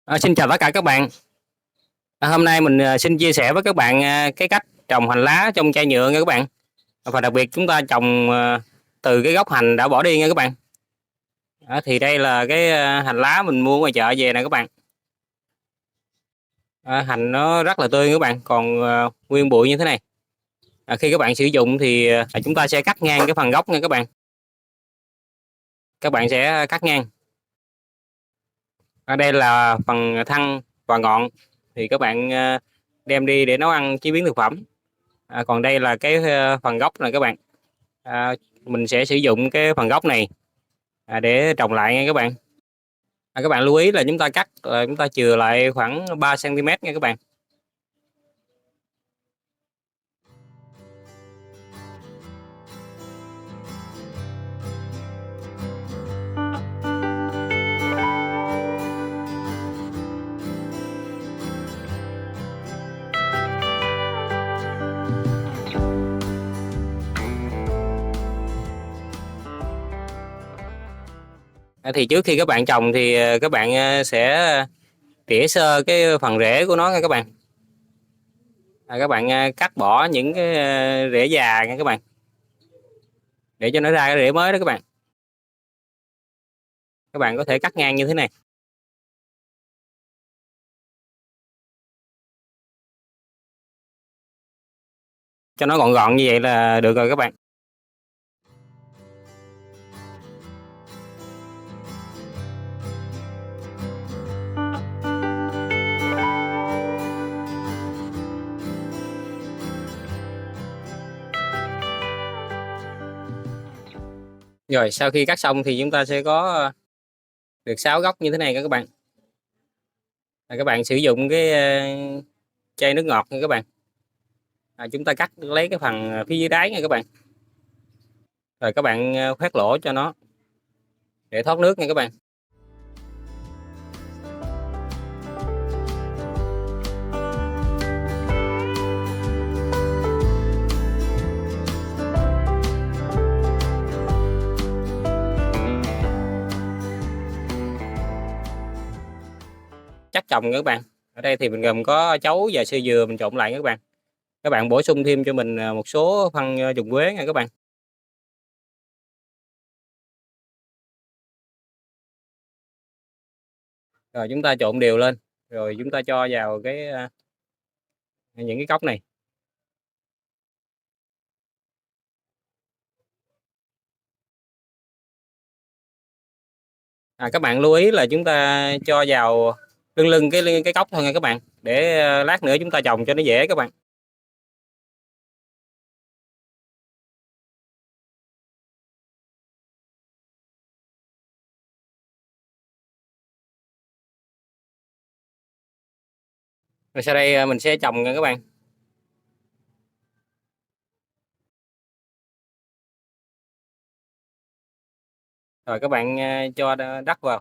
Xin chào tất cả các bạn. Hôm nay mình xin chia sẻ với các bạn cái cách trồng hành lá trong chai nhựa nha các bạn. Và đặc biệt chúng ta trồng từ cái gốc hành đã bỏ đi nha các bạn. Thì đây là cái hành lá mình mua ngoài chợ về nè các bạn. Hành nó rất là tươi các bạn, còn nguyên bụi như thế này. Khi các bạn sử dụng thì chúng ta sẽ cắt ngang cái phần gốc nha các bạn. Các bạn sẽ cắt ngang. Ở đây là phần thân và ngọn thì các bạn đem đi để nấu ăn chế biến thực phẩm. Còn đây là cái phần gốc này các bạn. Mình sẽ sử dụng cái phần gốc này để trồng lại nha các bạn. Các bạn lưu ý là chúng ta cắt chúng ta chừa lại khoảng 3 cm nha các bạn. Thì trước khi các bạn trồng thì các bạn sẽ tỉa sơ cái phần rễ của nó nha các bạn. Các bạn cắt bỏ những cái rễ già nha các bạn, để cho nó ra cái rễ mới đó các bạn. Các bạn có thể cắt ngang như thế này cho nó gọn gọn như vậy là được rồi các bạn. Rồi sau khi cắt xong thì chúng ta sẽ có được 6 góc như thế này các bạn. Các bạn sử dụng cái chai nước ngọt nha các bạn. Chúng ta cắt lấy cái phần phía dưới đáy nha các bạn. Rồi các bạn khoét lỗ cho nó để thoát nước nha các bạn. Chắc trồng các bạn. Ở đây thì mình gồm có chấu và sơ dừa mình trộn lại các bạn. Các bạn bổ sung thêm cho mình một số phân trùng quế nha các bạn. Rồi chúng ta trộn đều lên, rồi chúng ta cho vào cái những cái cốc này. Các bạn lưu ý là chúng ta cho vào lưng lưng cái cốc thôi nha các bạn, để lát nữa chúng ta trồng cho nó dễ các bạn. Rồi sau đây mình sẽ trồng nha các bạn. Rồi các bạn cho đất vào.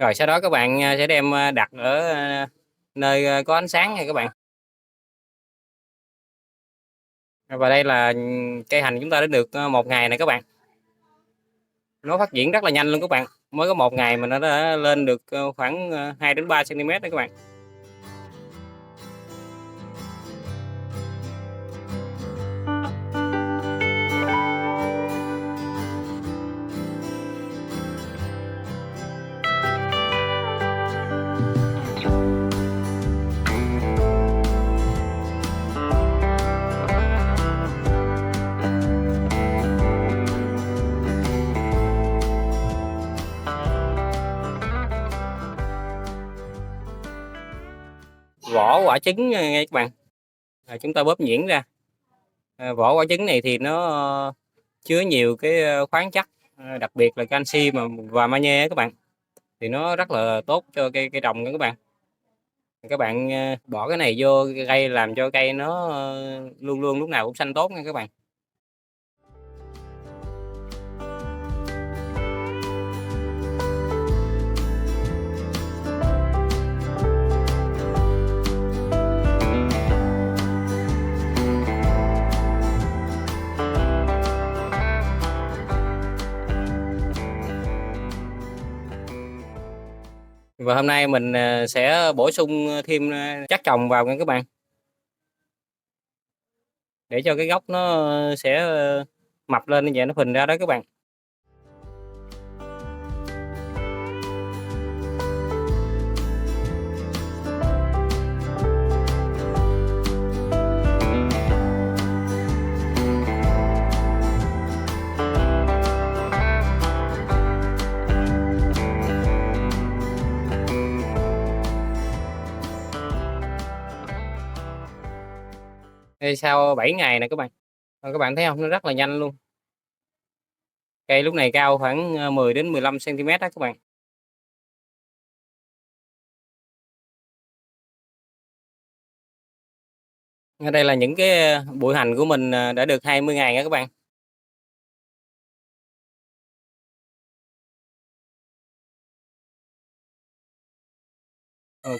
Rồi sau đó các bạn sẽ đem đặt ở nơi có ánh sáng nha các bạn. Và đây là cây hành chúng ta đã được 1 ngày này các bạn. Nó phát triển rất là nhanh luôn các bạn, mới có 1 ngày mà nó đã lên được, khoảng, 2 đến 3 centimet đấy các bạn. Vỏ quả trứng, nghe các bạn, chúng ta bóp nhuyễn ra. Vỏ quả trứng này thì nó, chứa nhiều cái, khoáng chất, đặc biệt là canxi và magie á các bạn, thì nó rất là tốt cho cây cây trồng nha các bạn. Các bạn, bỏ cái này vô cây làm cho cây nó, luôn luôn lúc nào cũng xanh tốt nha các bạn. Và hôm nay mình, sẽ bổ sung thêm, chất trồng vào nha các bạn, để cho cái gốc nó, sẽ, mập lên như vậy, nó phình ra đó các bạn. Thì sau 7 ngày nè các bạn, các bạn thấy hông? Nó rất là nhanh luôn. Cây lúc này cao khoảng, 10 đến 15 centimet đó các bạn. Đây là những cái, bụi hành của mình, đã được 20 ngày nha các bạn.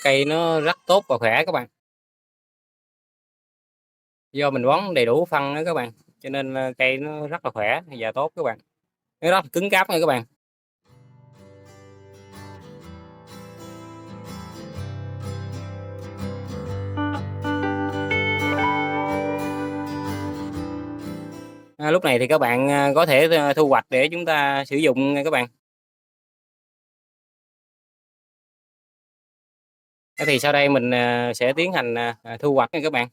Cây nó rất tốt và khỏe các bạn. Do mình bón đầy đủ phân đó các bạn, cho nên, cây nó rất là khỏe và tốt các bạn. Nó rất là cứng cáp nha các bạn. Lúc này thì các bạn, có thể, thu hoạch để chúng ta sử dụng nha các bạn. Thế thì sau đây mình, sẽ tiến hành, thu hoạch nha các bạn.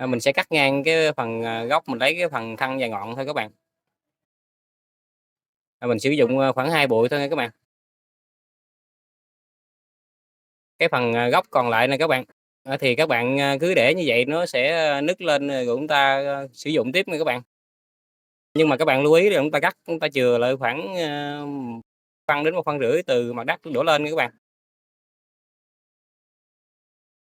Mình sẽ cắt ngang cái phần, gốc, mình lấy cái phần thân và ngọn thôi các bạn. Mình sử dụng, khoảng 2 bụi thôi nha các bạn. Cái phần, gốc còn lại nè các bạn, thì các bạn, cứ để như vậy nó sẽ, nứt lên rồi chúng ta, sử dụng tiếp nha các bạn. Nhưng mà các bạn lưu ý là chúng ta cắt, chúng ta chừa lại khoảng, phân đến 1,5 phân từ mặt đất đổ lên nha các bạn.